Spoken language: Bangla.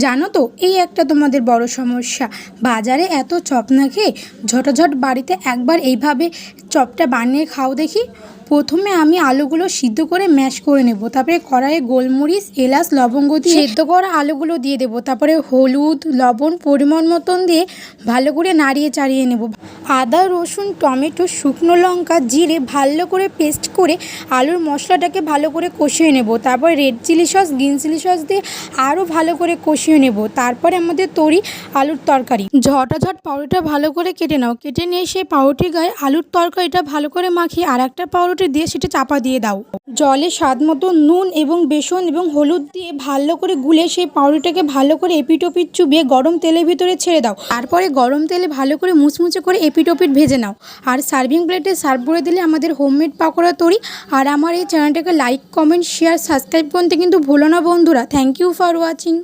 জানো তো এই একটা তোমাদের বড় সমস্যা, বাজারে এত চপ না খেয়ে ঝটাঝট বাড়িতে একবার এইভাবে চপটা বানিয়ে খাও দেখি। প্রথমে আমি আলুগুলো সিদ্ধ করে ম্যাশ করে নেব, তারপরে কড়াইয়ে গোলমরিচ এলাচ লবঙ্গ দিয়ে সিদ্ধ করা আলুগুলো দিয়ে দেবো, তারপরে হলুদ লবণ পরিমাণ মতন দিয়ে ভালো করে নাড়িয়ে চাড়িয়ে নেব। আদা রসুন টমেটো শুকনো লঙ্কা জিরে ভালো করে পেস্ট করে আলুর মশলাটাকে ভালো করে কষিয়ে নেব। তারপর red chilli sauce green chilli sauce দিয়ে আরও ভালো করে কষিয়ে নেব। তারপরে আমাদের তৈরি আলুর তরকারি। ঝটাঝট পাউরুটিটা ভালো করে কেটে নাও, কেটে নিয়ে সেই পাউরুটির গায়ে আলুর তরকারিটা ভালো করে মাখিয়ে আর একটা পাউরুটি দিয়ে সেটা চাপা দিয়ে দাও। জলে স্বাদ মতো নুন এবং বেসন এবং হলুদ দিয়ে ভালো করে গুলে সেই পাউরুটিটাকে ভালো করে এপিট ওপিট চুবিয়ে গরম তেলের ভিতরে ছেড়ে দাও। তারপরে গরম তেলে ভালো করে মুচমুচে করে এপিট ওপিট ভেজে নাও আর সার্ভিং প্লেটে সার্ভ করে দিলে আমাদের হোমমেড পাকোড়া তৈরি। আর আমার এই চ্যানেলটাকে লাইক কমেন্ট শেয়ার সাবস্ক্রাইব করতে কিন্তু ভুলো না বন্ধুরা। Thank you for watching.